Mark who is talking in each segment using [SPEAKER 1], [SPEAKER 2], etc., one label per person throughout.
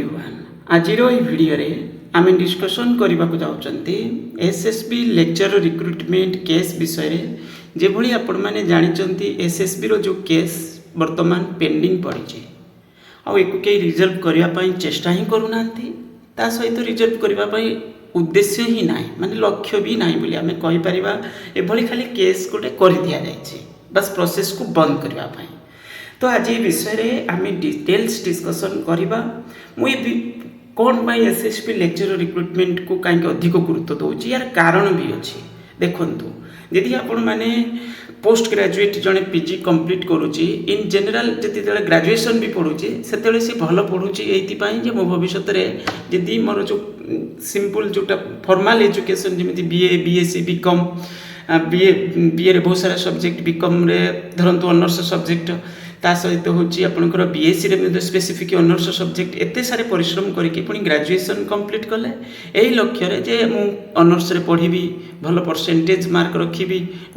[SPEAKER 1] Everyone आज video आम discussion करने को जाऊँगी एसएसबी लेक्चर रिक्रुटमेंट केस विषय जो भाई आपण मैंने जानते एसएसबी रो जो केस वर्तमान पेंडिंग पड़ी आक रिजल्व करने चेष्टा ही करूना सहित रिजल्व करने उद्देश्य ही ना माने लक्ष्य भी ना बोली आम कहीपर एभली खाली केस गोटे कर दि जाए बस प्रोसेस को बंद करने तो आज ये विषय आम डिटेल्स डिस्कसन करवा मुझे कौन पाई एसएसबी लेक्चर रिक्रुटमेंट को कहीं अधिक गुरुत्व दूसरी यार कारण भी अच्छी देखु यदि आपण मैंने पोस्ट ग्रेजुएट जड़े पीजी कंप्लीट करुच्ची इन जनरल जी ग्रेजुएशन भी पढ़ुची से सी भल पढ़ुची ये मो भविष्य में जदि मोर जो सिंपल जोटा फॉर्मल एजुकेशन जमी बीए बीएससी बीकॉम बीए बहुत सारा सब्जेक्ट बीकॉम रे धरंतु ऑनर्स सब्जेक्ट ता सहित होची आपनकर बीएससी रे स्पेसिफिक ऑनर्स सब्जेक्ट एते सारे परिश्रम करके पुणी ग्रेजुएशन कंप्लीट कले यही लक्ष्य रे जे मु ऑनर्स रे पढ़ी भल परसेंटेज मार्क रखी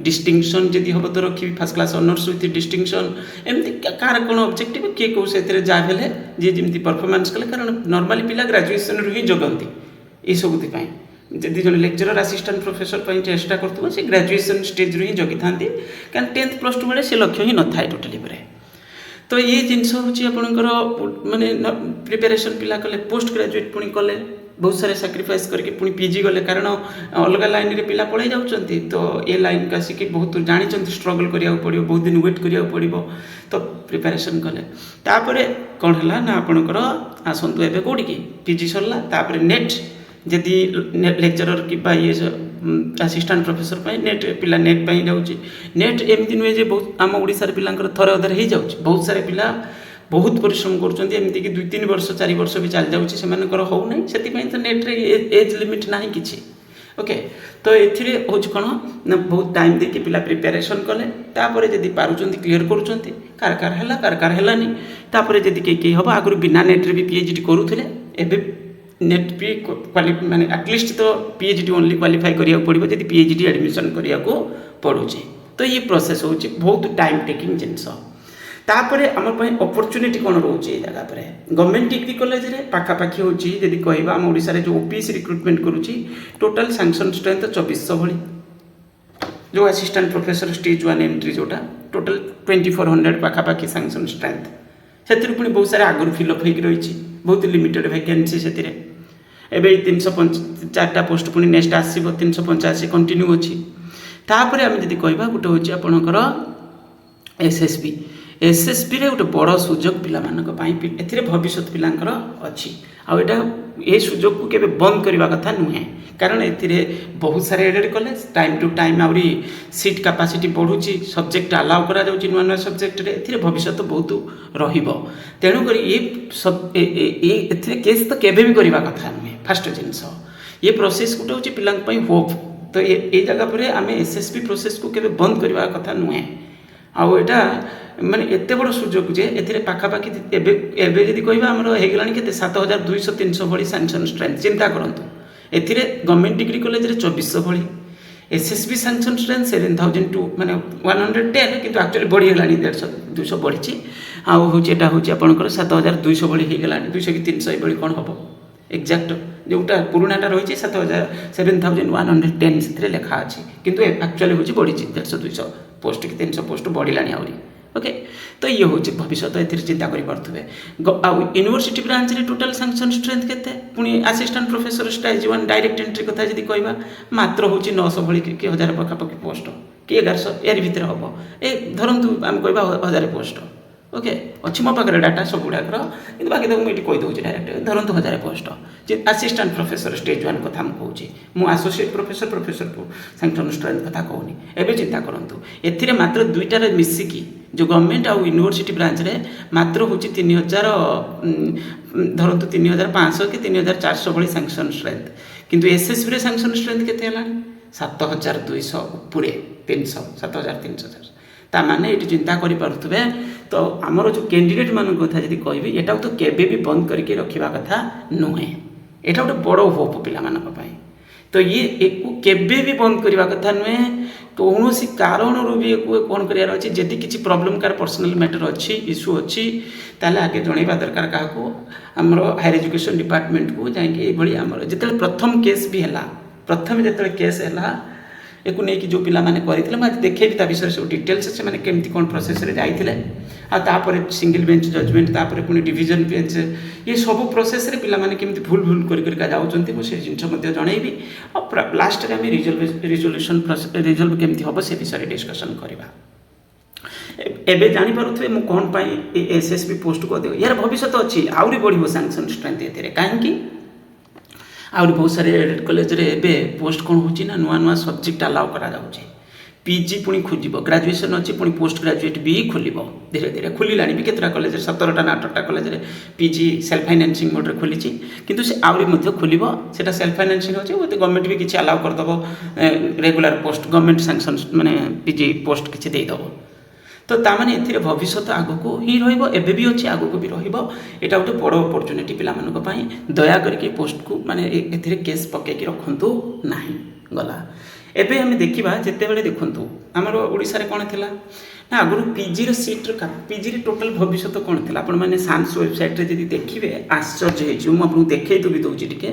[SPEAKER 1] डिस्टिंक्शन जदि हम तो रखी first class honours with distinction एमती कार कौन ऑब्जेक्टिव किए कौ से जाए जी जमी परफॉर्मेंस कले कारण नॉर्मली पिला ग्रेजुएशन रू ही जगती ये सबुपाई जदि जन लेक्चरर असिस्टेंट प्रोफेसर पर चेष्टा कर से ग्रेजुएशन स्टेज रू ही जगी था क्या 10th प्लस 2 बेले से लक्ष्य ही न था टोटाली पूरे तो ये जिनस होकर माने प्रिपेरेसन पिला कले पोस्ट ग्रेजुएट पुणी कले बहुत सारे सैक्रिफाइस करके पुणी पीजी गले कारण अलग लाइन रे पिला पड़े जाउछंती तो ये लाइन का आसिक बहुत जानी स्ट्रगल करिया पड़ो बहुत दिन वेट करिया पड़ो तो प्रिपेरेसन कले तापरे कौन है ना आपणकर आसतु एवं कौटी की पीजी सरला तापरे नेट जदि लेक्चरर कि ये असिस्टेंट प्रोफेसर पाई नेट पिला नेट पाई जाउची नेट एमती नुहे जे बहुत आम ओडिसा रे पिलांकर थरे अधर हो जाउची बहुत सारे पिला बहुत परिश्रम करुँच एमती कि 2-3 वर्ष 4 वर्ष भी चल जाउची सेमानकर हो नहीं से तो नेट रे एज लिमिट ना किसी ओके तो ये हूँ कौन ना बहुत टाइम देके पिला प्रिपेरेसन कले तापर जदि पारुचंती क्लीयर करुँच कार कार हेलानी तापर जदि कई हम आगुरी बिना नेट रे भी पीएचडी करुले एबे नेट भी क्वालिफाई माने एटलिस्ट तो पीएचडी ओनली क्वालिफाई करिया पड़ो जदि पीएचडी एडमिशन करिया को पड़ुचे तो ये प्रोसेस होची बहुत टाइम टेकिंग जिनस तापरे आम अपॉर्चुनिटी कौन रोचे जगह पर गवर्नमेंट डिग्री कॉलेज रे पाखापाखी होची जदि कहबा आम ओडिसा रे जो ओपीएससी रिक्रुटमेंट करुची टोटल सैंक्शन स्ट्रेंथ 2400 भली जो असिस्टेंट प्रोफेसर स्टेज 1 एंट्री जोटा टोटल 2400 पाखापाखी सैंक्शन स्ट्रेंथ से पुणी बहुत सारे आगुरी फिलअप हो रही बहुत लिमिटेड वैकेंसी से एवं 304टा पोस्ट पुणी नेक्स्ट आसो 385 कंटिन्यू अच्छी तापर आम जब कह गोटे हूँ आपणकर एसएसबी रे गोटे बड़ सुजोग पिला भविष्य पिलांकर अच्छी आईटा ये सुजोग को केबे बंद करने कथा नुहे कारण ए बहुत सारे aided college time to time आहरी सीट कैपेसिटी बढ़ुची सब्जेक्ट अलाउ करा जाउची नुआ नुआ सब्जेक्ट रे एथिरे भविष्य बहुत रहिबो तेणुक ये केस तो केबे भी करने कथा नुहे फास्ट जिनस ये प्रोसेस गोटे हूँ पिला होप तो ये जगह पर आम एसएसबी प्रोसेस को केबे बंद करने कथा नुहे आईटा माने एते बड़ सुजोग जे एथिरे पाखापाखि एबे जदि कहबा हमर हेगलानी केते 7200-300 भली सैंक्शन स्ट्रेंथ चिंता करंतु एथिरे गवर्नमेंट डिग्री कॉलेज रे 2400 भली एसएसबी सैंक्शन स्ट्रेंथ 7002 माने 110 किंतु एक्चुअली बढ़ी हेलानी 150-200 बढ़ी आ होची एटा होची आपनकर 7200 भली हेगलानी 200 कि 300 भली कोन हबो एक्जाक्ट जोटा पुराणाटा रही 7110 से लेखा अच्छी किंतु एक्चुअली हूँ बढ़ी 150-200 पोस्ट कि 300 पोस्ट बढ़ला आहरी ओके तो ये हूँ भविष्य ए चिंता करें यूनिवर्सिटी ब्रांच रे टोटल सैंक्शन स्ट्रेंथ केते पुणी assistant professor stage 1 direct entry कथा जदि कहबा मात्र हूँ 900 भली कि 1000 पखापाखि पोस्ट कि 1100 यार भितर हम ए धरतु आम कहबा 1000 पोस्ट ओके अच्छी मो पाखे डाटा सब गुड़ाकर कि बाकी तो मुझे कहीदे डायरेक्ट धरतु 1000 पोस्ट असिस्टेंट प्रोफेसर स्टेज 1 कथा मुझे कहूँ आसोसीएट प्रोफेसर सैंक्शन स्ट्रेंथ कथा कहूनी एवं चिंता करूँ ए मात्र 2टार मिसिकी जो गवर्नमेंट आउ यूनिवर्सिटी ब्रांच रे मात्र हूँ 3000 धरतु 3500 कि 3400 भली सैंक्शन स्ट्रेंथ किंतु एसएसबी रे सैंक्शन स्ट्रेंथ केते हेलानी 7200 पूरे 300 7300 ता माने ये चिंता करें तो आमर जो कैंडिडेट मान कथा जब कहि एटा तो केबे भी बंद करके रखा कथा नुहे एटा गोटे बड़ होप पिला तो ये केबे भी बंद करवा कथा नुहे कौन कारण भी कौन करार अच्छे जदि किसी प्रोब्लेम कार पर्सनल मैटर अच्छी इश्यू अच्छी ताले आगे जनवा दरकार क्या आमर हायर एजुकेशन डिपार्टमेंट को जाइए जिते प्रथम केस भी है प्रथम जो केस है एक नहीं जो पिला माने करते मुझे देखी ता विषय सब डिटेल्स से मैंने केमती कौन प्रोसेस रे जाइए आपर सिंगल बेंच जजमेंट तापर पुणी डिविजन बेंच ये सब प्रोसेस रे पिला माने केमती भूल भूल कर जाऊँच मुझे जिन जनइबी और लास्ट में आम रिजोल्यूशन रिजल्व केमती हम से विषय डिस्कसन करवा एबे जानी पारुथे मु कौन पाई एसएसबी पोस्ट को दे यार भविष्य अच्छी आउरी बढ़िबो सैंक्शन स्ट्रेंथ एथिरे काहेकि आउरी बहुत सारे एडेड कॉलेज रे एबे पोस्ट कौन होची ना नुआ नुआ सब्जेक्ट अलाउ करा जाउचे पीजी पुणी खोजिबो ग्रेजुएशन अच्छी पुणी पोस्ट ग्रेजुएट भी खोलिबो धीरे धीरे खोलिलानी भी केतरा कॉलेज 17टा ना 18टा कॉलेज रे पीजी सेल्फ फाइनेंसिंग मोड रे खोलिची किंतु से आउरी मध्ये खोलिबो सेटा सेल्फ फाइनेंसिंग होची ओते गवर्नमेंट भी किछि अलाउ कर दबो रेगुलर पोस्ट गवर्नमेंट सैंक्शन माने पीजी पोस्ट किछि देई दबो तो तामाने एथिरे भविष्य आगको ही रहिबो एबे भी अछि आगको भी रहिबो एटा गोटे बड़ अपॉर्चुनिटी पिला मानको पई दया करके पोस्ट को माने एथिरे केस पके कि रखंतु नाही गला एबे हम देखिबा जेते बेले देखंतु हमर ओडिसा रे कोन थिला ना आगु पीजी रे सीट रे पीजी रे टोटल भविष्य कोन थिला आपण माने साइंस वेबसाइट रे जदी देखिबे आश्चर्य हे जो म आपन देखै तो भी दोछि टिके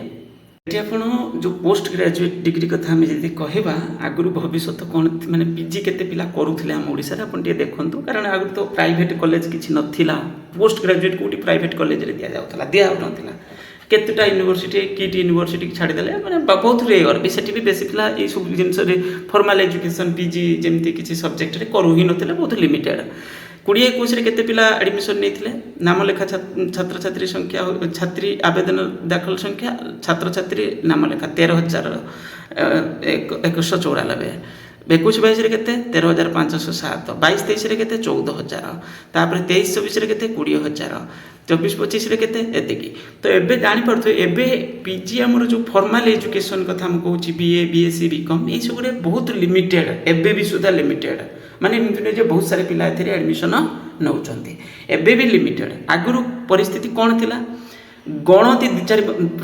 [SPEAKER 1] ये आपण जो पोस्ट ग्रेजुएट डिग्री कथा आम जब कहवा आगु भविष्य कौन माने पीजी केते पिला करूथिले आम ओडिसा रे आपण देखंतु कारण आगु तो प्राइवेट कॉलेज किछि नथिला पोस्ट ग्रेजुएट कोटी प्राइवेट कॉलेज रे दिया जाउथला दिया नथिला केतेटा यूनिवर्सिटी किट यूनिवर्सिटी की छाड़ी देले माने बहुत रेयर भी सेठी भी बेसी पिला ए सब जिंस रे फॉर्मल एजुकेशन पीजी जेमती किछि सब्जेक्ट रे करू ही नथिले बहुत लिमिटेड 2021 रे केते पिला एडमिशन नेथिले नाम लेखा छात्र छात्री संख्या छात्री आवेदन दाखल संख्या छात्र छात्री नाम लेखा 13,194 21-22 केते 13,507 22-23 रे केते 14,000 तापर 23-24 रे केते 20,000 24-25 रे केते एतिकी तो एबे जानि परथो एबे पीजी हमर जो फॉर्मल एजुकेशन कथा हम कहूची बीए बीएससी बीकॉम ए सब रे बहुत लिमिटेड एबे भी सुधा लिमिटेड माने एमती जे बहुत सारे पिला एथिरे एडमिशन नउचंती एबे भी लिमिटेड आगुरु परिस्थिति कोन थिला गणति चार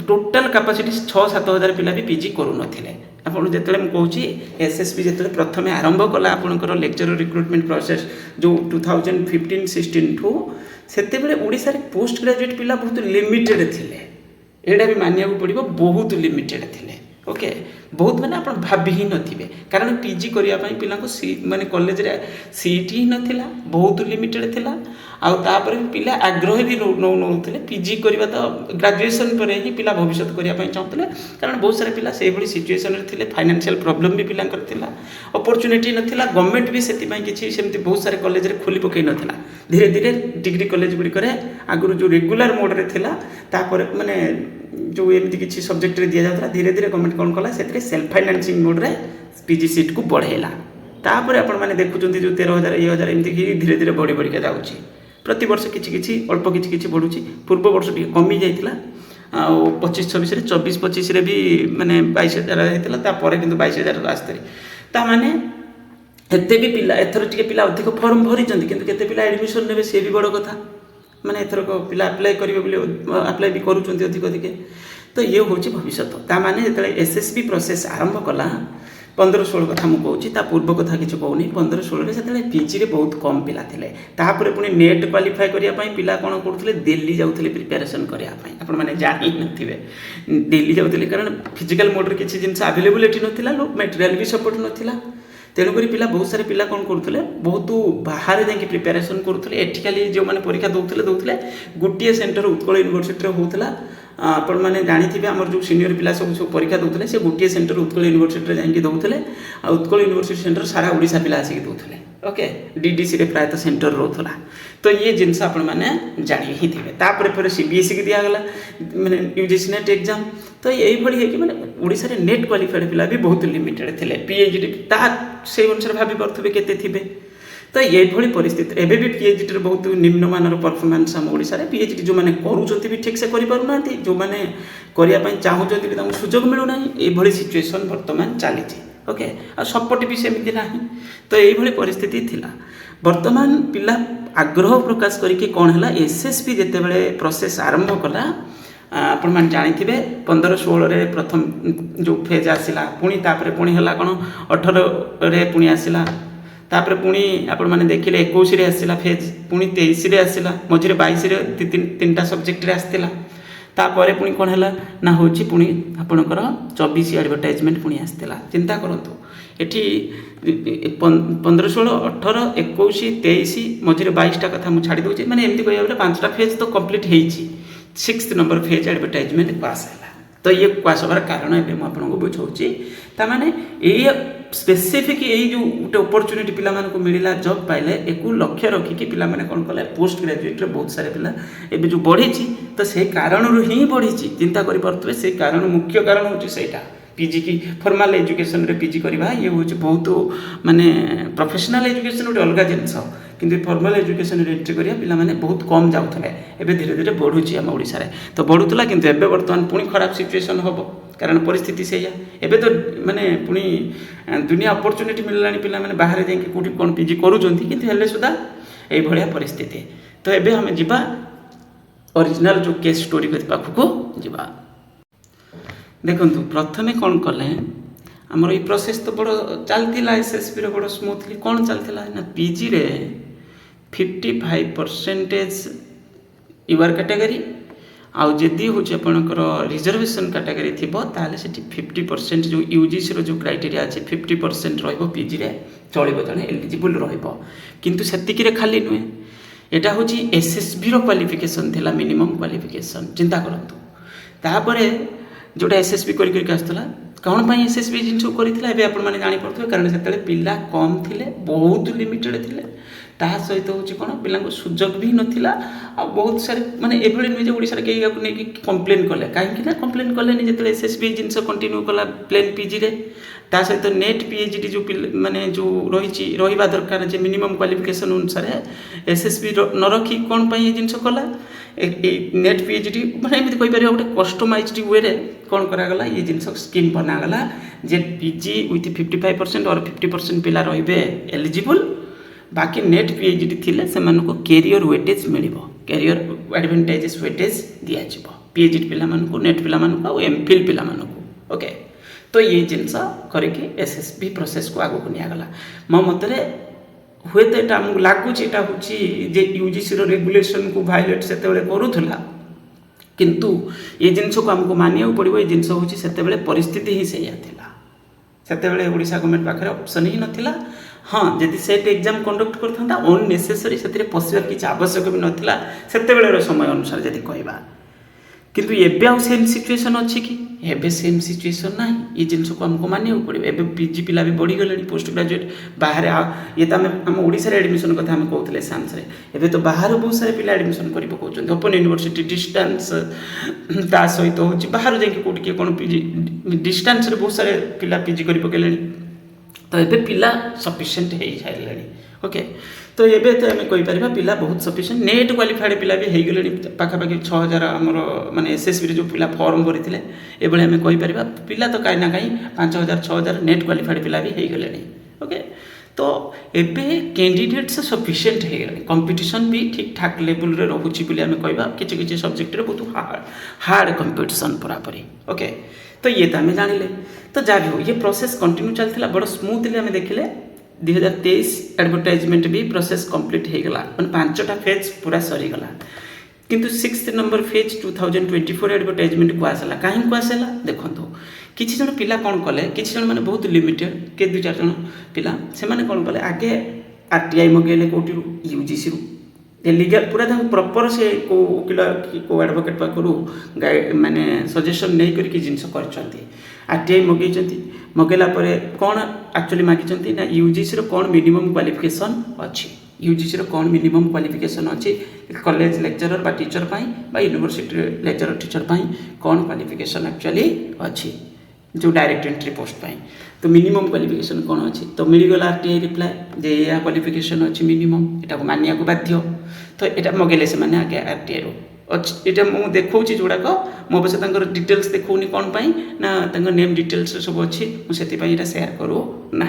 [SPEAKER 1] टोटल कैपेसिटी 6-7 हजार पिला भी पीजी करू नथिले आपण जेतले म कहूची एसएसबी जेतले प्रथमे आरंभ कला आपनकर लेक्चर रिक्रुटमेंट प्रोसेस जो 2015-16 ठू सेते बेले ओडिसा रे पोस्ट ग्रेजुएट पिला बहुत लिमिटेड थिले एडा भी मानिया पड़िबो बहुत लिमिटेड थिले ओके बहुत माने आप भाभी ही नथिबे कारण पीजी करिया पई पिला को माने कॉलेज रे सीट ही नथिला बहुत लिमिटेड थिला आ तापर पिला आग्रह भी नौथिले पीजी करिबा तो ग्रेजुएशन पर ही पिला भविष्य करिया पई चाहतले कारण बहुत सारे पिला से भली सिचुएशन रे थिले फाइनेंशियल प्रॉब्लम भी पिला करथिला अपॉर्चुनिटी नथिला गवर्नमेंट भी सेति पई किछि सेमति बहुत सारे कॉलेज रे खोली पकई नथिला धीरे धीरे डिग्री कॉलेज गुडी करे आगुरु जो रेगुलर मोड रे थिला तापर माने जो एमती किसी सब्जेक्ट रे दिया जाता धीरे धीरे गवर्नमेंट कौन कला से सेल्फ फाइनेंसिंग मोड रे पीजी सीट को बढ़ेला तापर आपण माने देखुचंती जो 13,000 10,000 एमती धीरे धीरे बढ़ी बढ़ी के जाउची प्रति वर्ष किछि अल्प किछि बढ़ुची पूर्व वर्ष भी कमी जाइतिला आ 25-26 रे 24-25 रे भी माने 22,000 हेतिला तापर किंतु 22,000 आस्तरी ता माने एते भी पिला एथर टिके पिला अधिक फॉर्म भरि जंती किंतु केते पिला एडमिशन नेबे से भी बड़ कथा माने एथर को पिला अप्लाई करिवे बोली अप्लाई भी करूचंती अधिक अधिक तो ये होची भविष्य ता माने जेतले एसएसबी प्रोसेस आरंभ कला 15-16 कथा मु कहूची ता पूर्व कथा किछ कहूनी 15-16 रे सेतले पीजी रे बहुत कम पिला थिले तापर पुनी नेट क्वालिफाई करिया पई पिला कोन करथले दिल्ली जाउथले प्रिपरेशन करिया पई आपण माने जानि नथिबे दिल्ली जाउथले कारण फिजिकल मोड रे किछ जिंस अवेलेबिलिटी नथिला लो मटेरियल भी सपोर्ट नथिला तेणुकरी पिला बहुत सारे पिला कौन करुले बहुत बाहर जाकि प्रिपेरेसन करुले एठिकाली जो मैंने परीक्षा दौले गोटे सेंटर उत्कल यूनिवर्सिटी होता आपण मैंने जानी आम जो सीनियर पिला सब परीक्षा दौले से गोटे सेंटर उत्कल यूनिवर्सिटी जाकि दौले उत्कल यूनिवर्सिटी सेंटर सारा ओडिशा पिला आसिक दौले ओके डीडीसी रे प्रायतः सेंटर रोला तो ये जिनस आपण मैंने जानी ही थे तापर सीबीएसई की दिगला मैंने यूजीसी नेट एग्जाम तो यही भली है कि मैंने ओडिशा रे नेट क्वालिफाइड पिला भी बहुत लिमिटेड थे पीएचडी ता से अनुसार भाभी पड़े केते थिबे तो ये भली परिस्थिति एबे भी पीएचडी रे बहुत निम्नमानर परफॉर्मेंस हम ओडिशा रे पीएचडी जो माने करूचंती भी ठीक से करि पारु नांती जो माने करिया पई चाहूचंती भी तांको सुजोग मिलु नाही ए भली सिचुएशन वर्तमान चली ओके आ सपोर्ट भी सेमती नाही तो ये भली परिस्थिति थिला वर्तमान पिला आग्रह प्रकाश करके कौन है एसएसबी जिते बड़े प्रोसेस आरंभ कला आपण मैंने जानी 15-16 प्रथम जो फेज आसला पुणी तापर पुणी है कौन 18 पुणी आसला तापर पुणी आपण मैंने देखिले 21 आसला फेज पुणी 23 आसला मझे 22 तीन सब्जेक्ट आसला तापर पुणी कौन है ना हूँ पुणी आपणकर 24 एडवर्टाइजमेंट पुणी आसला चिंता करूँ एटी 15-16 18 21 23 मझे 22टा कथा मुझे छाड़ी दूसरी मैंने एमती कह 5टा फेज तो कंप्लीट होती 6th number phase advertisement pass है तो ये पास होबार कारण एवं आपको बुझाऊँगी ताने ये स्पेसिफिक यही जो गोटे अपरच्युनिटी पिला को मिलला जॉब पाइले एक लक्ष्य रखिकी पिला माने कौन कले पोस्ट ग्रेजुएट बहुत सारे पिला एबे जो बढ़ी तो से कारण ही बढ़ी चिंता करें से कारण मुख्य कारण हूँ सहीटा पीजी की फॉर्मल एजुकेशन रे पीजी करवा ये हूँ बहुत माने प्रोफेशनल एजुकेशन गोटे अलग जिनस किंतु फॉर्मल एजुकेशन रे एंट्री करिया पिला माने बहुत कम जाउथले एबे धीरे धीरे बढ़ुची आम ओडिसा रे तो बढ़ुतला किंतु एबे वर्तमान पुणी खराब सिचुएशन होबो कारण परिस्थिति सेया एबे तो माने पुणी दुनिया अपॉर्चुनिटी मिललानी पिला माने बाहर जाके कोठी कोन पीजी करूचंती किंतु हेले सुदा एई भलिया परिस्थिति तो एबे हम जिबा ओरिजिनल जो केस स्टोरी के पाखको जिबा देखंतु प्रथमे कौन कले आमर ये प्रोसेस तो बड़ चलता एसएसबी रो बड़ स्मूथली कौन चलता ना पीजी रे 55% यूआर कैटेगरी आउ जदि हूँ आपंकर रिजर्वेशन कैटेगरी थी ताले से 50% जो यूजीसी रो जो क्राइटेरिया अच्छे 50% रहिबो पीजी रे चलिबो जने एलिजिबल रहिबो किंतु सेतिकी रे खाली नुहे एटा हूँ एसएसबी रो क्वालिफिकेशन थिला मिनिमम क्वालिफिकेशन चिंता करंतु तापरे जोटा एसएसबी करके आसला कौन पाई एसएसबी जिन करथिला एबे आपण माने जानि पड़थबे कारण सेतले पिला कम थिले बहुत लिमिटेड थिले ता सहित होची कोन पिला को सुजोग भी नथिला आ बहुत सारे माने एभली नुजे ओडिसा के या ने कंप्लेन कले काहे कि ना कंप्लेन कले नि जेतले एसएसबी जिन कंटिन्यू कला प्लेन पीजी रे ता सहित नेट पीएचडी जो माने जो रहिबा दरकार जे मिनिमम क्वालिफिकेशन अनुसार एसएसबी न रखी कौन पाई जिन कला नेट पीएचडी माने एमती कहि परियो गोटे कस्टमाइज्ड वे रे कौन करागला ये जिनस स्कीम बनागला जे पीजी विथ 55% और 50% पिला रहिबे एलिजिबल बाकी नेट पीएचडी थिले से मानको कैरियर वेटेज मिलिबो कैरियर एडवांटेजेस वेटेज दिया जिवो पीएचडी पिला मानको नेट पिला मानको और एमफिल पिला मानको ओके तो ये जिनस करके एसएसबी प्रोसेस को आगो को नियागला मो मतरे हुए तो यहाँ आमको लगुच यहाँ हूँ जे यूजीसी रेगुलेशन को भायोलेट से करूला किंतु ये जिनस को आमको मानिया पड़ो ये जिनस हूँ से परिस्थिति ही से सेतेबेले ओडिशा गवर्नमेंट पाखे ऑप्शन ही नथिला हाँ जदि सेट एग्जाम कंडक्ट करता अननेसेसरी से पशिबार किसी आवश्यक भी नाला सेतेबेले समय अनुसार जदि कहवा किंतु एबे आउ सेम सिचुएशन अच्छी कि एबे सेम सिचुएशन ना ये जिनस को आमको मानिया पड़ो एबे पीजी पिला भी बढ़ी गले पोस्ट ग्रेजुएट बाहर ये तो आम ओडिशा एडमिशन कथा आम कहते साइंस रे एबे तो बाहर बहुत सारे पिला एडमिशन कर पकाउछन ओपन यूनिवर्सिटी डिस्टेंस ता सहित हो बाहर जाके कोठी के कोन पीजी डिस्टेंस रे बहुत सारे पिला पीजी कर पकेलेनी तो एबे पिला सफिशिएंट हे जाइलेनी ओके तो ये तो आम कहीपर पिला बहुत सफिशिएंट नेट क्वालिफाइड पिला भी हो गले पाखापाखि 6000 आमर माने एसएसबी जो पिला फॉर्म भरी ये आम कहीपर पिला तो कहीं ना कहीं 5000 6000 नेट क्वालिफाइड पिला भी हो गले ओके तो एबे कैंडिडेट्स सफिशिएंट हो गले कंपटीशन भी ठीक ठाक लेवल रे रहुची बोली आम कहबा किछि किछि सब्जेक्ट रे बहुत हार्ड कंपटीशन पूरापूरी ओके तो ये तो आम जानिले तो जा भी हो ये प्रोसेस कंटिन्यू चलता बड़ स्मूथली आम देखिले 2023 एडवर्टाइजमेंट भी प्रोसेस कंप्लीट हो गला मैंने 5टा फेज पूरा सरीगला किंतु 6th नंबर फेज 2024 एडवर्टाइजमेंट को आसला कहीं को आसला देखो किसी जन पिला कौन कले किसी जन मैंने बहुत लिमिटेड के 2-4 जन पिला से मैंने कौन कले आगे आरटीआई मगेले कोटी यूजीसी लीगल पूरा प्रॉपर से को वकिल को एडवोकेट पाखु गाइड माने सजेशन नहीं करके जिनस कर आरटीआई मगेई मगेला कौन एक्चुअली मागिचंती ना यूजीसी कौन मिनिमम क्वालिफिकेशन अच्छी यूजीसी कौन मिनिमम क्वालिफिकेशन अच्छी कॉलेज लेक्चरर बा टीचर बा यूनिवर्सिटी लेक्चरर टीचर कौन क्वालिफिकेशन एक्चुअली अच्छी जो डायरेक्ट एंट्री पोस्ट पाई तो मिनिमम क्वालिफिकेशन कौन अच्छी तो मिलगला आरटीआई रिप्लाई जे या क्वालिफिकेशन अच्छी मिनिमम यहाँ मानिया को बाध्य तो यहाँ मगेले से मैंने आगे आरटीआई ये मुझे देखा जोड़ाक मो बस डिटेल्स देखनी कौन पाई ना नेम डिटेल्स सब अच्छी मुझे सेयार करू ना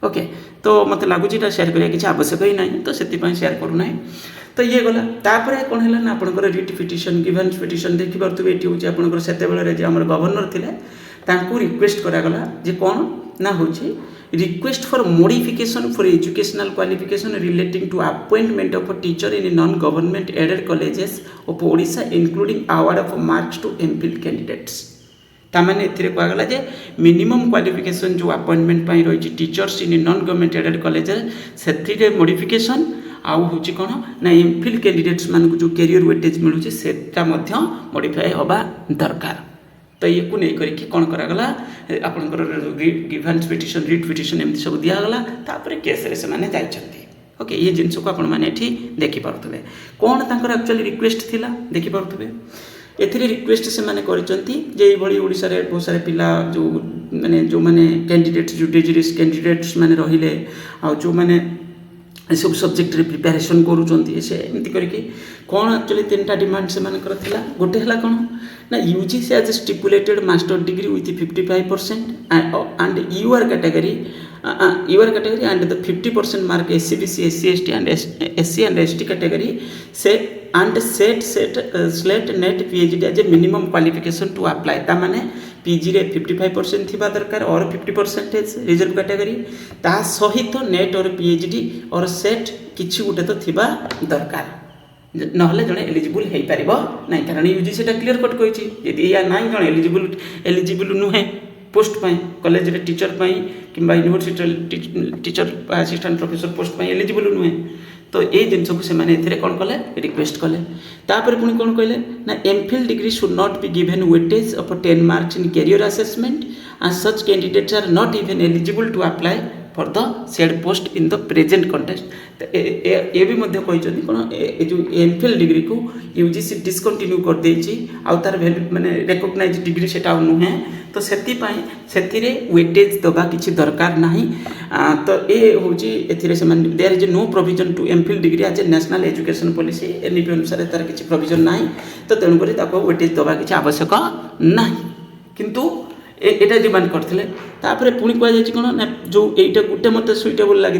[SPEAKER 1] ओके तो मत लगुच शेयर करिया किसी आवश्यक ही ना तो से शेयर करूना तो ये गला तापर कौन है ना आपंकर रिट पिटिशन गिवेंस पिटिशन देखिपे ये हूँ आपंकर से गवर्नर थे रिक्वेस्ट करागला जे कौन ना हूँ request for modification for educational qualification relating to appointment of a teacher in non government aided colleges of Odisha including award of marks to MPhil candidates तामाने एथिरे कहगला जे मिनिमम क्वालिफिकेशन जो अपॉइंटमेंट पाई रही teachers in non government aided college से modification आउ हूँ कौन ना एमफिल कैंडिडेट्स मान जो कैरियर वेटेज मिलूँ से मॉडिफाई हवा दरकार तो ये को नहीं करके कौन करागला आपंकर गिवेंस पिटिशन रिट पिटिशन एमती सब दिगला तापर केस से जाइछन्ति ओके ये जिनस को आपण मैंने देखिपे कौन तक एक्चुअली रिक्वेस्ट थिला देखिपे एथिरे रिक्वेस्ट से माने करिसंती जे एई भली ओडिसा रे बहुत सारे पिला जो माने कैंडिडेट्स जो डेजिरियस कैंडिडेट्स माने रहिले आ जो माने सब सब्जेक्ट रे प्रिपरेशन करूचंती से एमती करके कौन एक्चुअली तीन टा डिमांड से माने करथिला गोटे हला कौन ना UGC as stipulated master degree with 55% and your category and the 50% mark SCBC SC ST and SC and ST category say and slate net PhD as a minimum qualification to apply ता माने PG रे 55% थिबा दरकार और 50% reserve category ता सहित net और PhD और सेट किछि गुटे तो थिबा दरकार नहले जड़े एलिजिबल हो पार ना कारण यूजीसी क्लीयर कट कही या ना जड़े एलिजिबल नुहे पोस्ट पाई कॉलेज रे टीचर पाई कि university teacher assistant professor post पाई एलिजिबल नुहे तो ये जिनस को से कौन कले रिक्वेस्ट कले तापर पुणी कौन कहले ना MPhil degree should not be given weightage of 10 marks in career assessment and such candidates are not even eligible to apply for the said post in the present context ये भी कहते कौन ये जो एमफिल डिग्री को UGC discontinue कर देछि आउ तार वैल्यू माने रिकॉग्नाइज डिग्री सेटा नुहे तो से वेटेज दबा किसी दरकार ना तो ये हूँ there is no provision to MPhil degree as a national education policy NEP अनुसार तार किसी प्रोविजन ना तो तेणुक वेटेज दबा किसी आवश्यक ना किंतु एटा डिमांड करते पुणी कहुई कौन ना जो यहीटा गोटे मत सुइटेबल लगी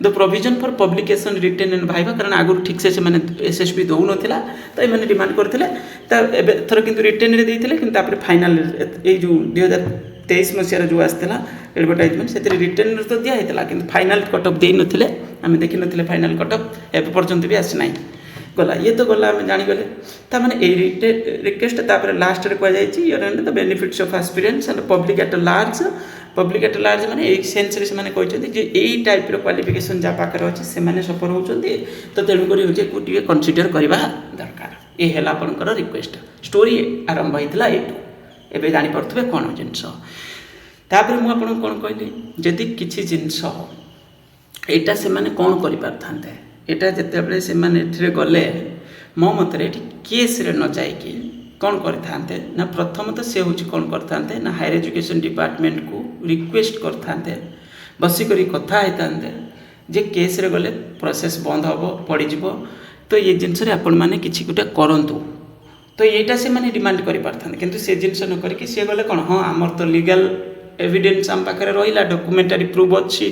[SPEAKER 1] the provision for publication written and viva कारण आगुरी ठीक से एसएसबी दौ ना तो ये डिमांड करते थर कि रिटेन रे देते कि फाइनाल ये जो 2023 मसीह जो आसाला एडवर्टाइजमेंट से रिटेन तो दिखाई कि फाइनाल कटअफ दे नथिले आम देखी ना फाइनाल कटअफ एवं पर्यंत भी आसी ना गला ये तो गला आम जानीगले ताने रिक्वेस्ट लास्ट कहुई the benefits of experience and public at large माने एक सेंस रे से कहते जे यही टाइप क्वालिफिकेशन जहाँ पाखे अच्छे से सफर होती तो तेणुक गोटे कनसीडर करवा दरकार ये है आपंकर रिक्वेस्ट स्टोरी आरंभ होता ये एवं जापे कौन जिनस तापर मुझे कौन कहली जदि किसी जिनस यहाँ से कौन कर एटा जिते से गले मो मतरे केस रे न जाइए कौन करते ना प्रथम तो से हूँ कौन करते ना हायर एजुकेशन डिपार्टमेंट को रिक्वेस्ट करते बसिक कथा होता जे केस रे गले प्रोसेस बंद हम पड़ज तो ये जिनस आपण मैंने कि गोटे करूँ तो यहाँ से मैंने डिमांड कर किंतु से जिनस न करके सी गले कौन हाँ आमर तो लीगल एविडेंस आम पाखे रहा डॉक्यूमेंटरी प्रूफ अच्छी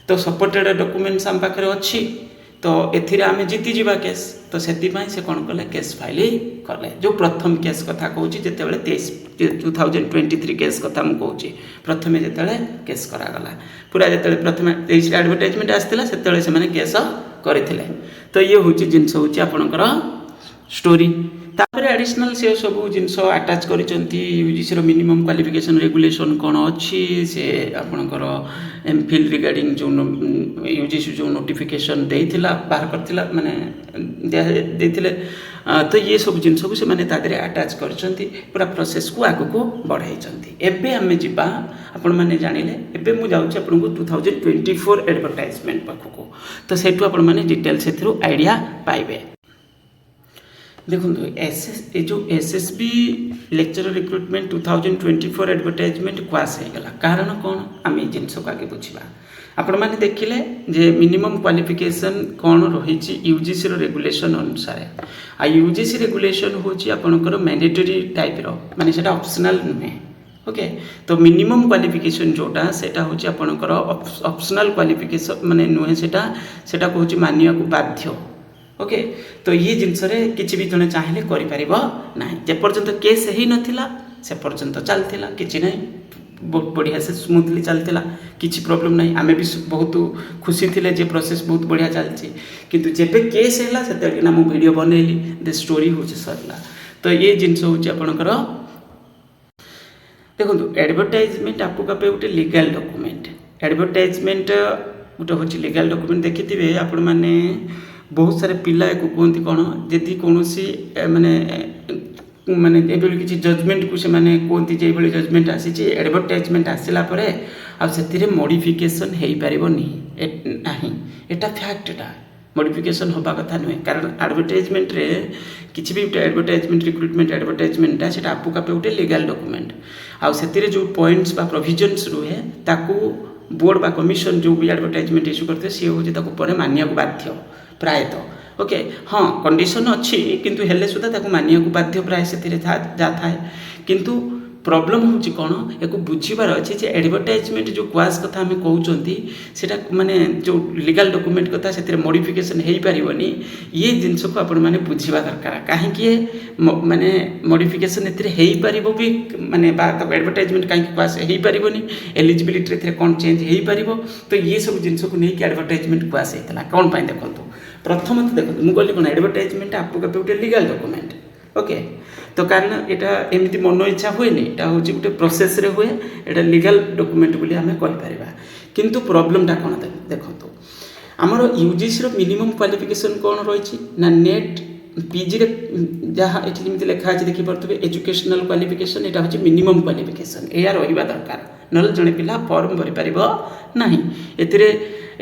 [SPEAKER 1] तो सपोर्टेड डॉक्यूमेंट्स आम पाखे अच्छी तो एथिरे आमे जीती जीवा केस तो से कौन कले केस फाइल कले जो प्रथम केस कथा कहूँ जितेबाला 2023 केस कथा मुझे कहूँ प्रथम जिते केस करागला पूरा जिते प्रथम 23 एडवर्टाइजमेंट आसाला से केस करते तो ये हूँ जिनस हूँ आपणकर स्टोरी तापर एडिशनल से सब जिनस आटाच कर यूजीसी मिनिमम क्वालिफिकेशन रेगुलेशन कौन अच्छी से आपणकर एमफिल रिगार्डिंग जो यूजीसी जो नोटिफिकेशन देइथिला बाहर करथिला माने देइथिले तो ये सब जिनस को से माने तादरे आटाच करछंती पूरा प्रोसेस को आगो को बढ़ाइछंती एबे हमें जिबा आपण माने जानिले एबे मु जाउछि आपण को 2024 एडवर्टाइजमेंट पाखको तो सेटु आपण माने डिटेल से थ्रू आइडिया पाइबे देखो ये जो SSB lecture recruitment 2024 advertisement cos होगा कारण कौन आम जिनस को आगे बुझा आपण मैंने देखिले जे मिनिमम क्वालिफिकेशन कौन रही यूजीसी रेगुलेशन अनुसार आ यूजीसी रेगुलेशन हूँ आपंकर मैंडेटरी टाइप माने सेटा ऑप्शनल नुहे ओके तो मिनिमम क्वालिफिकेशन जोटा सेटा हूँ आपंकर ऑप्शनल क्वालिफिकेशन माने नुहे सेटा कहूँ मानिया को बाध्य ओके तो ये जिनस किसी भी जड़े चाहिए ना जेपर्यंत केस ही नाला से पर्यंत चलता कि ना बहुत बढ़िया से स्मूथली चलता किसी प्रॉब्लम नहीं आमे भी बहुत खुशी थे जे प्रोसेस बहुत बढ़िया चलती किंतु जेबे केस है से ना मुझे वीडियो बनैली दे स्टोरी हूँ सरला तो ये जिनस हूँ आपणकर देखो एडवर्टाइजमेंट आपको कहे गोटे लीगल डॉक्यूमेंट एडवर्टाइजमेंट गोटे हूँ लीगल डॉक्यूमेंट देखिथे आपण मैंने बहुत सारे पिला को कहते कौन जदि कौन माने माने किसी जजमेंट को से माने कहते जो जजमेंट आसी एडवर्टाइजमेंट आसला से मॉडिफिकेशन हो पारनी एटा फैक्ट एटा मॉडिफिकेशन होगा कथा नुहे कारण एडवर्टाइजमेंट रे किसी भी एडवर्टाइजमेंट रिक्रुटमेंट एडवर्टाइजमेंट से आपको कहे गोटे लीगल डॉक्यूमेंट आउ से जो पॉइंट्स बा प्रोविजन्स रुहे ताकू बोर्ड बा कमिशन जो भी एडवर्टाइजमेंट इश्यू करते सी हूँ मानिया बाध्य प्रायतः ओके हाँ कंडीशन अच्छी किंतु हेले सुधा ताको मानिया बाध्य प्राय से जा थाए किंतु प्रॉब्लम होची कौन या बुझीबार अच्छे जे एडवर्टाइजमेंट जो क्वास कथा आम कहते सेटा माने जो लीगल डॉक्यूमेंट कथा से मॉडिफिकेशन हो पारनी ये जिनस को आपण मैंने बुझा दरकार कहीं माने मॉडिफिकेशन हो पार भी माने एडवर्टाइजमेंट कहीं क्वास हो पारनी एलिजिबिलिटी कौन चेंज हो पार तो ये सब जिनस को लेकिन एडवर्टाइजमेंट क्वास होता कौन पाई देखो प्रथम देखो मुझे कहली कौन एडवर्टाइजमेंट आपको कहे गोटे लीगल डॉक्यूमेंट ओके तो कारण यहाँ एमती मन इच्छा हुए यहाँ हूँ गोटे प्रोसेस रे हुए यहाँ लीगल डॉक्यूमेंट बोली आम कहीपर किंतु प्रॉब्लमटा कौन देखो आमर यूजीसी मिनिमम क्वालिफिकेशन कौन रही ना नेट पीजी रे जहाँ ये लिखा है देखिपे एजुकेशनल क्वालिफिकेशन यहाँ हूँ मिनिमम क्वालिफिकेशन या रहा दरकार ना जड़े पिला फॉर्म भरी पार ना ए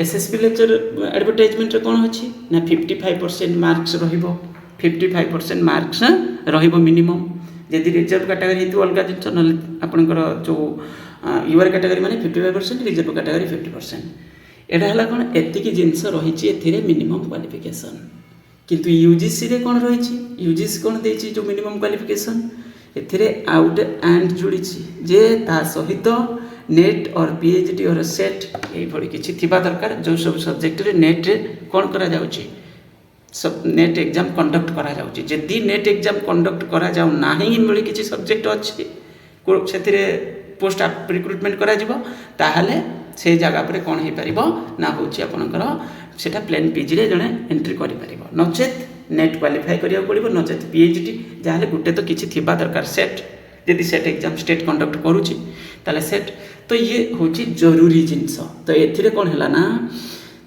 [SPEAKER 1] एसएसबी लेक्चर एडवर्टाइजमेंट कौन अच्छी ना 55% मार्क्स रहिबो 55% मार्क्स रहिबो मिनिमम जदि रिजर्व कैटेगरी हो अलग जिन ना आपंकर जो यूआर कैटेगरी माने 55% रिजर्व कैटेगरी 50% एटा हला कौन एतिकी जिनस रही मिनिमम क्वालिफिकेशन किंतु यूजीसी रे कौन रही यूजीसी कौन देछि जो मिनिमम क्वालिफिकेशन एथिरे आउट एंड जोड़ी जे ता सहित नेट और पीएचडी और सेट ये किसी थिबा दरकार जो सब सब्जेक्ट रे नेट रे कौन करा जाउची सब नेट एग्जाम कंडक्ट करा जाउची जदि नेट एग्जाम कंडक्ट करा जाउ नाही इनबेले किसी सब्जेक्ट अच्छी से पोस्ट रिक्रुटमेंट करा जिवो ताहाले से जगह पर कौन हो पार ना हूँ आपंकर सेटा प्लेन पीजी रे जड़े एंट्री कर नचेत नेट क्वालिफाई करिया पड़ो नचेत पीएचडी जहाँ गोटे तो किसी थिबा दरकार सेट जदि सेट एग्जाम स्टेट कंडक्ट करुच्ची ताले सेट तो ये हूँ जरूरी जिनस तो ये कौन है ना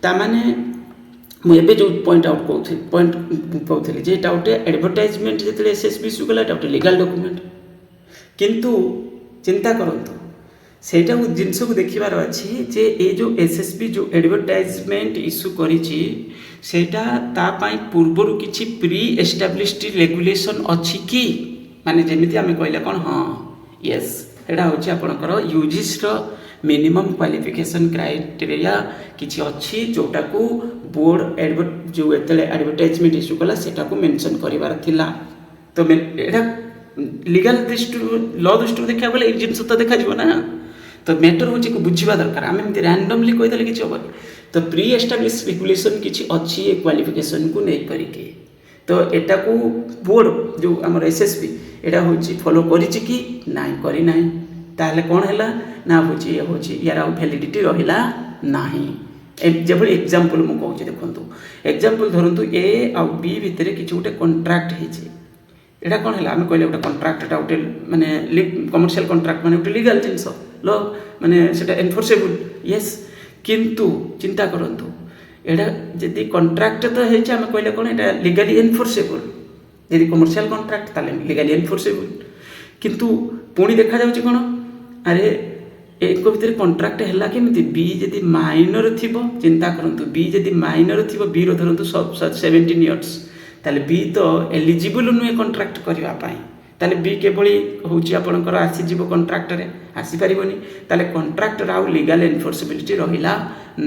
[SPEAKER 1] ताने मुझे जो पॉइंट आउट कहूली जे गोटे एडवर्टाइजमेंट जो एसएसबी इश्यू कला गोटे लीगल डॉक्यूमेंट किंतु चिंता करंतु सेटा जिनस को देखिबार अच्छी जे ये जो एसएसबी जो एडवर्टाइजमेंट इश्यू करिछि सेटा ता पाई पूर्वरु किछि प्री एस्टाब्लिश्ड रेगुलेशन अच्छी कि माने जेमिति आमे कहले कोन हाँ यस एटा होछि आपनकर यूजीसी रो मिनिमम क्वालिफिकेशन क्राइटेरिया किछि अच्छी जोटा को बोर्ड जो एतले एडवर्टाइजमेंट इश्यू कला सेटा को मेंशन करिवार थिला तो एटा लीगल दृष्टि लॉ दृष्टि देखा गले जिनस तो देखा जीव ना तो मैटर हूँ को बुझा दरकार आम एमती रैंडमली कहीदेले कि हम तो प्री एस्टाब्लिश रेगुलेशन किसी अच्छी ये क्वालिफिकेशन को नहीं करिके तो एटा को बोर्ड जो आम एसएसबी एटा हूँ फॉलो करिछि कि नाई करी नाई ताहले कौन है ना हूँ यार वैलिडिटी रहिला नाही जब एग्जांपल मु कहूँ देखंतु एग्जांपल धरंतु ए आउ बी भितर किछि गोटे कॉन्ट्रैक्ट होइछि एटा कौन है आम कहले गोटे कॉन्ट्रैक्ट एटा गोटे माने कमर्शियल कॉन्ट्रैक्ट माने गोटे लीगल जिनस लो माने सेटा एनफोर्सेबल यस किंतु चिंता करंतु एटा जदि कॉन्ट्रैक्ट तो हेछि आम कहले कोन एटा लीगली एनफोर्सेबल जदि कमर्शियल कॉन्ट्रैक्ट ताले लीगली एनफोर्सेबल किंतु पुणी देखा जाउछि कोन अरे एक भितर कॉन्ट्रैक्ट हैला केमिति बी जदि माइनर थिबो चिंता करंतु बी जदि माइनर थिबो बी रो धरंतु 17 इयर्स ताले बी तो एलिजिबल नुहे कॉन्ट्रैक्ट करबा पाई ताले बी केवल हूँ आपंकर आसीज कंट्राक्ट आसीपारनी ताले कंट्राक्टर आउ लीगल एनफोर्सेबिलिटी रहिला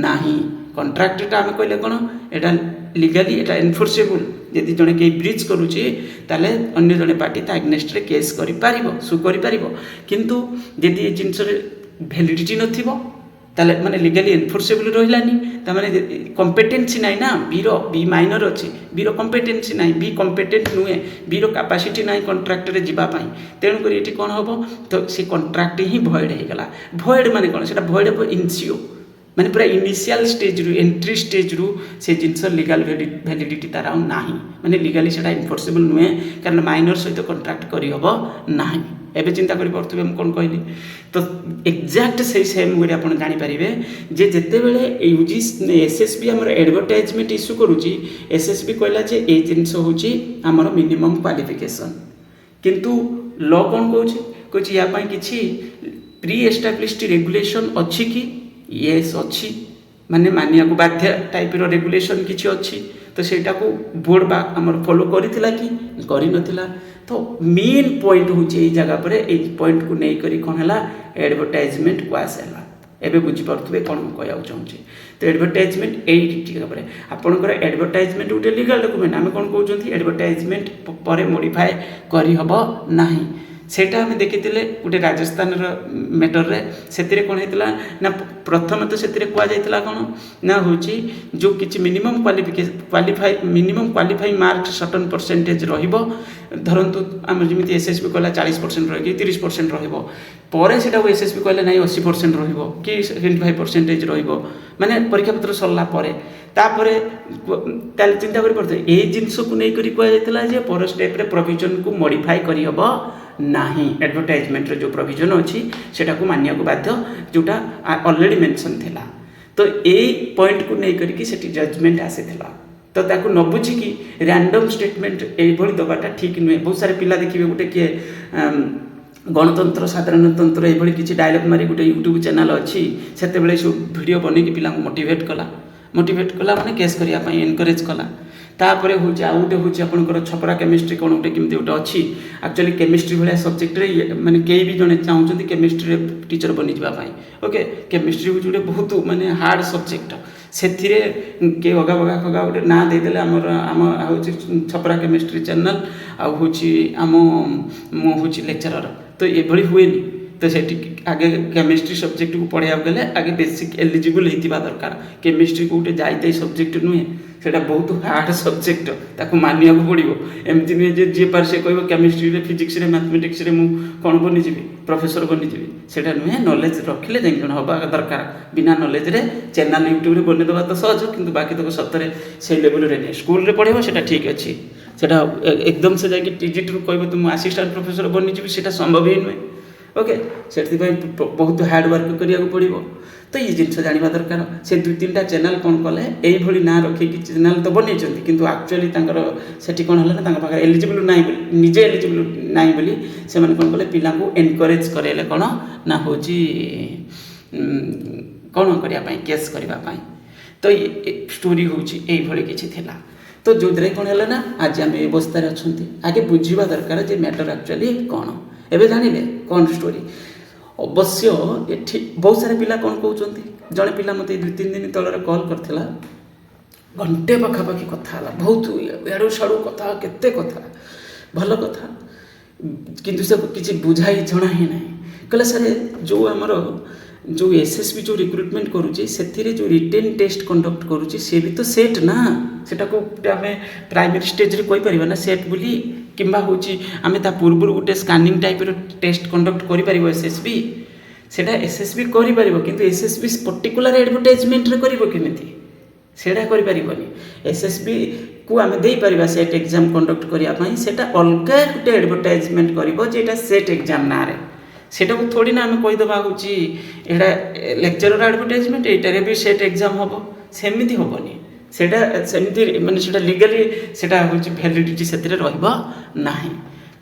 [SPEAKER 1] नाही कंट्राक्टटा आम कहले कौन एटा लीगली एटा एनफोर्सेबल यदि जड़े कहीं ब्रिज करुचे ताले अन्य जड़े पार्टी ता एग्नेस्ट रे केस करि पारिबो सु करि पारिबो किंतु यदि जिनस वैलिडिटी नथिबो ताले माने लीगली एनफोर्सेबल रहिलानी ता माने कॉम्पिटेंसी नाही ना बी माइनर अछि बी रो कॉम्पिटेंसी नाही बी कॉम्पिटेंट नुहे बी रो कैपेसिटी नाही कॉन्ट्रैक्ट रे जिबा पई तेणु करी एठी कोन हबो तो से कॉन्ट्रैक्ट ही भॉइड हे गला भॉइड माने कोन सेटा भॉइड ऑफ इनिशियो माने पूरा इनिशियल स्टेज रु एंट्री स्टेज रु से जिंस लीगल वैलिडिटी तार आ नाही माने लीगली सेटा एनफोर्सेबल नुहे कारण माइनर सहित कॉन्ट्रैक्ट करी हबो नाही एबे चिंता करि परथबे हम कोन कहली तो एक्जाक्ट सही सेम वे आप जानीपारे जे जिते बड़े यूजीस एसएसबी आम एडवर्टाइजमेंट इश्यू करुच्ची एसएसबी कहला जे ये जिनस हूँ आमर मिनिमम क्वालिफिकेशन किंतु लॉ कौन कौच या किसी प्री एस्टाब्लिश्ड रेगुलेशन अच्छी कि येस अच्छी माने मानिया को बाध्य टाइप रो रेगुलेशन किसी अच्छी तो सेटा को बोर्ड बा आमर फॉलो करिथिला कि करि नथिला तो मेन पॉइंट हूँ ये जगह पर ये पॉइंट को नहीं करी कौन है एडवर्टाइजमेंट को आसला एवं बुझीपे कौन मुझे कहना चाहूँगी तो एडवर्टाइजमेंट यही आपंकर एडवर्टाइजमेंट गोटे लीगल डॉक्यूमेंट आम कौन कहते एडवर्टाइजमेंट पर मॉडिफाई करहब ना सेटा आम देखी गोटे राजस्थान मैटर रे से कौन होता ना प्रथम तो से कहुला कौन ना हूँ जो किसी minimum qualify mark certain percentage धरतु आम जमी एसएसबी कहला 40% रही 30% रही एसएसबी कहले ना 80% कि 75% माने परीक्षा पत्र सरला तापर चिंता कर जिनस को लेकर कहुला पर स्टेप रे प्रोविजन को मॉडिफाई करहब नाही एडवर्टाइजमेंट जो प्रोविजन अच्छी सेटा को मानिया को बाध्य जोटा ऑलरेडी मेंशन थिला तो ये पॉइंट को नहीं करके सेठी जजमेंट आसीथिला तो ताकू न बुझिकी रैंडम स्टेटमेंट ये दबाटा ठीक नुहे बहुत सारे पिला देखिए गोटे किए गणतंत्र साधारणतंत्र ये किसी डायलॉग मारी गोटे यूट्यूब चैनल अच्छी से सब वीडियो बनई पिला मोटिवेट कला माने केस करने एनकरेज कला तापर हूँ आउ गोटे हूँ आपंकर छपरा केमिस्ट्री कौन गोटे केमती गोटे अच्छी एक्चुअली केमिस्ट्री भाया सब्जेक्ट माने कई भी जड़े चाहते केमिस्ट्री टीचर बनी जावाई ओके केमिस्ट्री हूँ गोटे बहुत माने हार्ड सब्जेक्ट से किए अगा बगा खगा गोटे ना देदेले आमर आम हूँ छपरा केमिस्ट्री चैनल आउ हूँ आम हूँ लेक्चरर तो ये हुए तो से आगे केमिस्ट्री सब्जेक्ट को पढ़ाया गले आगे बेसिक एलिजिबल होता दरकार केमिस्ट्री को गोटे जाई सब्जेक्ट नुहे सेटा बहुत हार्ड सब्जेक्ट ताको मानिया को पड़ो एमती नुहे जे जी पार से कह केमिस्ट्री फिजिक्स मैथमेटिक्स कौन बनीजी प्रोफेसर बनीजी सेटा नुहे नॉलेज रखिले जाए जन हवा दरकार बिना नॉलेज रे चैनल यूट्यूब रे बनेदेवा तो सहज किंतु बाकी तक सतरे से लेवल रे नहीं स्कूल रे पढ़ेबो सेटा ठीक अच्छी सेटा एकदम से जाकि टीजीटी रू कहबो तुम असिस्टेंट प्रोफेसर बनीजी सेटा संभव ही नुहे ओके से बहुत हार्ड वर्क करिया पड़ो तो ये जिन जाना दरकार से 2-3टा चैनल कौन कले यही ना रखिकी चैनल तो बन किंतु एक्चुअली से कौन है ना पाखे एलिजिबल ना निजे एलिजिबल ना बोली से कौन कले पिला को एनकरेज करेले कौन ना हूँ कौन करने केस करने तो ये स्टोरी हूँ यही किसी तो जो कौन है ना आज आम अवस्था अच्छा आगे बुझा दरकार जे मैटर एक्चुअली कौन एवं जानिले कौन स्टोरी अवश्य ये बहुत सारे पिला कौन कहते जड़े पिला मत 2-3 दिन तल कॉल करथिला घंटे पखापाखि कथा बहुत याड़ू साड़ू कथा केते कथा भल कथा किंतु से किसी बुझाई जना ही ना कहला सर जो आमर जो एसएसबी जो रिक्रुटमेंट करुचे से जो रिटेन टेस्ट कंडक्ट करुचे सी भी तो सेट ना सेटा को आम प्राइमरी स्टेज रे कहि परिबा ना सेट बोली किंबा हूँ आम ता पूर्व गोटे स्कानिंग टाइप टेस्ट कंडक्ट कर एसएसबी सेटा एसएसबी कर किंतु एसएसबी पर्टिकुलर एडवर्टाइजमेंट रे करिवो केमिति सेटा करि परिबनी एसएसबी को आम दे परिबा सेट एग्जाम कंडक्ट करिया पई सेटा अलगा गोटे एडवर्टाइजमेंट करिवो जेटा सेट एग्जाम ना रे सेटा को थोड़ी ना आम कहीदबा हूँ एटा लेक्चरर एडवर्टाइजमेंट एटारे भी सेट एग्जाम हम सेमिति हेनी सेटा सेमती माने सेटा लीगली सेटा हूँ वैलिडिटी से ना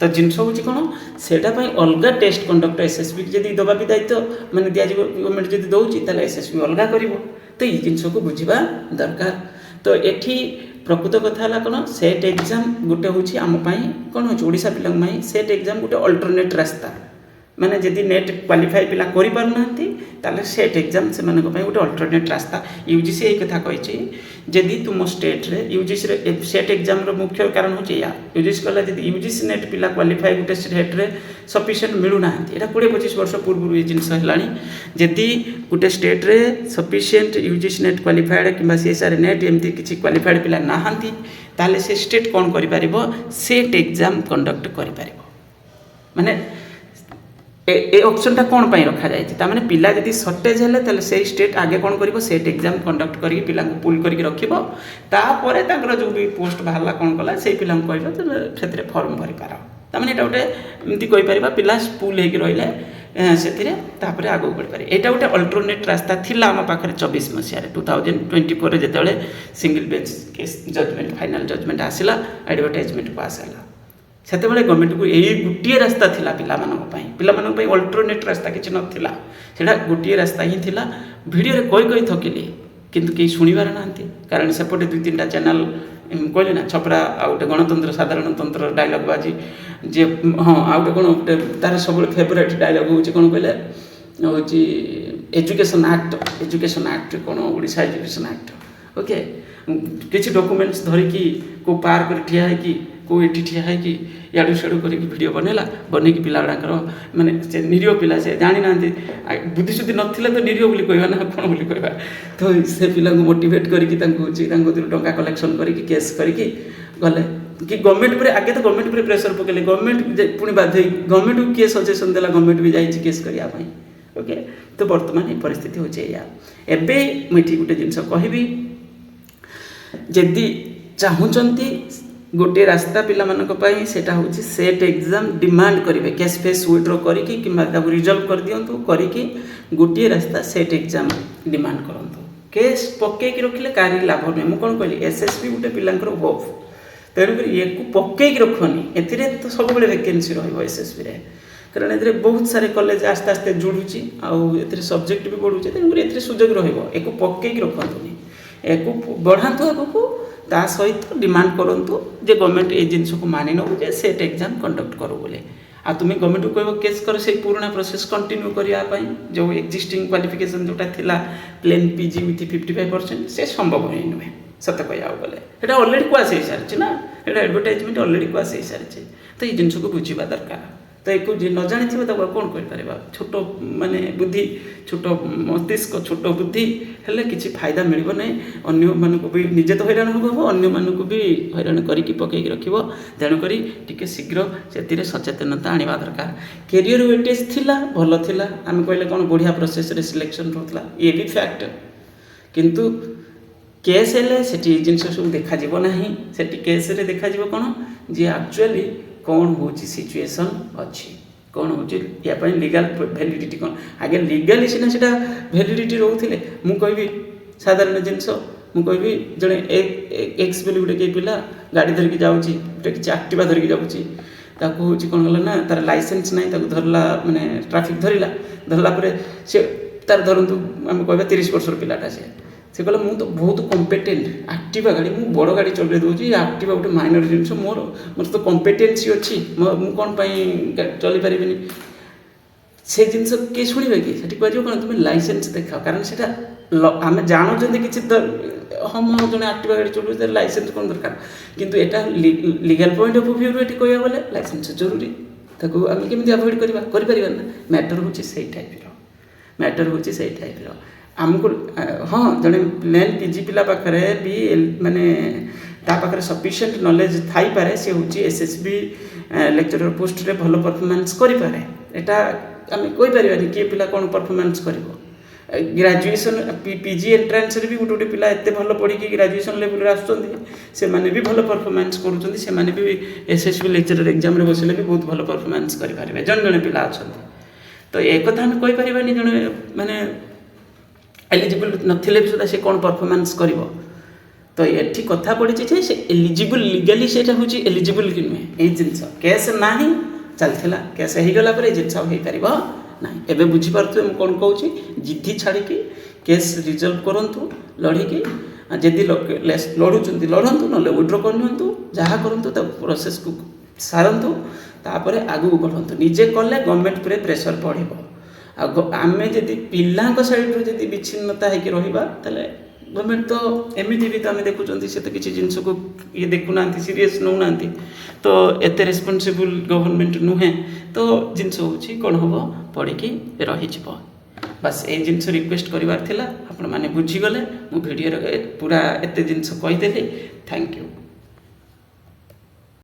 [SPEAKER 1] तो जिनस हूँ कौन सेटा अलग टेस्ट कंडक्ट एसएसबी जब दबा भी दायित्व माने दिया गवर्नमेंट जब दौची ताले एसएसबी अलग कर तो ये जिनस को बुझा दरकार तो ये प्रकृत कथा है कौन सेट एग्जाम गोटे हूँ आमपाई कौन हो ओडिशा पिला सेट एग्जाम गोटे अल्टरनेट रास्ता ମାନେ ଯଦି ନେଟ୍ କ୍ୱାଲିଫାଏ ପିଲା କରିପାରୁନାହାନ୍ତି ତାହେଲେ ସେଟ୍ ଏକ୍ଜାମ୍ ସେମାନଙ୍କ ପାଇଁ ଗୋଟେ ଅଲ୍ଟରନେଟ୍ ରାସ୍ତା। ୟୁଜିସି ଏଇ କଥା କହିଛି ଯଦି ତୁମ ଷ୍ଟେଟ୍ରେ ୟୁଜିସିରେ ସେଟ୍ ଏକ୍ଜାମ୍ର ମୁଖ୍ୟ କାରଣ ହେଉଛି ଏଇଆ। ୟୁଜିସି କହିଲା ଯଦି ୟୁଜିସି ନେଟ୍ ପିଲା କ୍ୱାଲିଫାଏ ଗୋଟେ ଷ୍ଟେଟ୍ରେ ସଫିସିଏଣ୍ଟ ମିଳୁନାହାନ୍ତି, ଏଇଟା 20-25 ବର୍ଷ ପୂର୍ବରୁ ଏ ଜିନିଷ ହେଲାଣି। ଯଦି ଗୋଟେ ଷ୍ଟେଟ୍ରେ ସଫିସିଏଣ୍ଟ ୟୁଜିସି ନେଟ୍ କ୍ୱାଲିଫାଏଡ଼ କିମ୍ବା ସିଏସ୍ଆର୍ ନେଟ୍ ଏମିତି କିଛି କ୍ୱାଲିଫାଏଡ଼ ପିଲା ନାହାନ୍ତି ତାହେଲେ ସେ ଷ୍ଟେଟ୍ କ'ଣ କରିପାରିବ, ସେଟ୍ ଏକ୍ଜାମ୍ କଣ୍ଡକ୍ଟ କରିପାରିବ। ମାନେ ए ऑप्शनटा कौन पर रखा जाए ताने पिला जदि सर्टेज है ताले से स्टेट आगे कौन कर सेट एग्जाम कंडक्ट करके पिला पुल करके रखिपर जो भी पोस्ट बाहर कौन कला से पिला कह फर्म भरी पार ताने यहाँ गोटे एमती कहीपर पिला पुल होकर रही से आगे बढ़ पारे। यहाँ गोटे अल्टरनेट रास्ता थिला आम पाखे 24 मसीह 2024 जो single bench case judgement final judgement आसला एडवर्टाइजमेंट पास है से गवर्नमेंट को यही गोटे रास्ता थिला पिला अल्टरनेट रास्ता किसी नाला से गोटे रास्ता ही थिला। वीडियो कही थकिली किंतु कहीं शुणिबार ना कारण सेपटे 2-3टा चैनल कहली ना छपरा आ गए गणतंत्र साधारण तंत्र डायलॉग बाजी जे हाँ आ गए कौन गोटे तार सब फेवरेट डायलॉग हूँ कौन कहले हूँ एजुकेशन एक्ट कौन ओडिशा एजुकेशन एक्ट ओके किसी डॉक्यूमेंट्स धरिकी को पार्क ठिया है को ये ठिया है कि याडू साडू करके वीडियो बनैला बनैकी पिला गुड़ाकर माने से निरीह पिला से जानी ना बुद्धि शुद्धि नथिले तो निरीह बोली कहबा ना कौन बोली कहबा तो से पिला को मोटिवेट करके टंका कलेक्शन करके केस करके गले कि गवर्नमेंट पर आगे तो गवर्नमेंट पर प्रेशर पकेले गवर्नमेंट पुणी बाध्य गवर्नमेंट को किए सजेसन देला गवर्नमेंट भी जाइए केस करने ओके। तो बर्तमान ये परिस्थिति होचे या एबे मुझे गोटे जिनस कहबी जदि चाहूँगी गोटे रास्ता पिला सेटा हूँ सेट एग्जाम डिमांड करेंगे केस फेस विड्रो करके कि रिजल्व कर दिंतु करके गोटे रास्ता सेट एग्जाम डिमांड करूँ केस पकईकी रखिले कारी लाभ नुहे मुझे कौन कहली एसएसबी गोटे पिलांकर होप तेणुक ये पकईकी रखनी ए तो सब वैकेंसी रसएसबी रे कारण ए बहुत सारे कॉलेज आस्ते आस्ते जुड़ुची आउ सब्जेक्ट भी बढ़ुचे तेणुक ए सुजोग रही पकईकी रखनी एक बढ़ातु आगू ता सहित डिमांड करूँ जे गवर्नमेंट ये जिनस को मानि नौ जे सेट एग्जाम कंडक्ट करो बोले आ तुम गवर्नमेंट को कह केस कर से पुराना प्रोसेस कंटिन्यू करने जो एक्जिस्टिंग क्वालिफिकेशन जोटा थिला प्लेन पीजी विथ 55% से संभव ही नुहे सत कह गले ये अलरेडी क्वास हो सारी ना ये एडवर्टाइजमेंट अलरेडी क्वास हो सारी तो ये जिनस को बुझा दरकार तो एक जी न जानी कौन कर छोट माने बुद्धि छोट मस्तिष्क छोट बुद्धि हेल्ले किसी फायदा मिल ना अन्य मानक भी निजे तो हैरान हम अन्य मानक भी हैरान करके पकईकी रख तेणुक टी शीघ्र से सचेतनता आने दरकार। कैरियर वेटेज थिला भल थिला आम कहले कौन बढ़िया प्रोसेस रे सिलेक्शन होता ये भी फैक्ट किंतु केस हेल्ले से जिन सब देखा ना से केस रे देखा कौन जी एक्चुअली कौन हो सिचुएशन अच्छी कौन हो लीगल वैलिडिटी कौन आगे लीगली सीना से वैलिडिटी रोते मुझे साधारण जिनस मुझे जड़े एक्स बोली गोटे कई पिला गाड़ी धरिकी जाऊँगी गोटे किसी एक्टिवा धरिकी जाऊँगी ताकू हूँ कौन कला ना तार लाइसेंस ना धरला माने ट्राफिक धरला से तार धरतु आम कह 30 वर्ष पिलाटा से कहला मु तो बहुत कॉम्पिटेंट एक्टिवा गाड़ी मु बड़ गाड़ी चलई दूसरी एक्टिवा गोटे माइनर जिनस मोर तो कॉम्पिटेंसी अच्छी मु कौन चली पारि से जिनस किए शुणे कि कह कौन तुम लाइसेंस देखाओ कारण से आम जानते कि हाँ मोर जो एक्टिवा गाड़ी चलू लाइसेंस कौन दरकार किंतु एटा लीगल पॉइंट ऑफ व्यू रे कह गले लाइसेंस जरूरी ताको आम केमी अवॉइड करना मैटर हूँ से टाइप आमको हाँ जड़े प्लेन पीजी पिला पाखे भी माने पाखे सफिशिएंट नॉलेज थाई पारे से हूँ एसएसबी लेक्चरर पोस्ट रे भल परफॉर्मेंस करि पारे एटा आम कहि परिबानी कि पिला कौन परफॉर्मेंस करिवो ग्रेजुएशन पीजी एंट्रेंस रे भी गोटे गोटे पिला एते भल पढ़ी ग्रेजुएशन लेवल रे आसुचंदी से माने भी भल परफॉर्मेंस करूचंदी से माने भी एसएसबी लेक्चरर एग्जाम रे बसिले भी बहुत भल परफॉर्मेंस करि पारिबे जन जन पिला अछंती तो एक कथा हम कहि परिबानी जने माने एलिजिबल नथिले भी सुधा से कौन परफॉर्मेंस करिवो तो ये कथा पड़ी से एलिजिबल लीगली से हूँ एलिजिबल कि नुहे ये जिनस केस ना चलता केस हो गला जिनस हो ना एवं बुझीपे मुझे कौन कहूँ जिद्दी छाड़ी केस रिजल्व करूँ लड़िकी जदि लड़ुंट लड़तु ना विड्रो करनी जहाँ करूँ प्रोसेस को सारतु तापर आगू बढ़ंतु निजे कले गवर्नमेंट पर प्रेशर पड़ो आम जदि पिलांक साइड्रु जदि विच्छिन्नता होकर रहिबा ताले गवर्नमेंट तो एमती भी तो आम देखुं से तो किसी जिनस को ये देखुना सीरीयस नौना तो एत रेस्पॉन्सिबल गवर्नमेंट नुहे तो जिनस हूँ कौन हम पढ़ी रही बस ये जिनस रिक्वेस्ट करार थिला आपण माने बुझीगले मो वीडियो पूरा एत जिनस कहीदेली थैंक यू।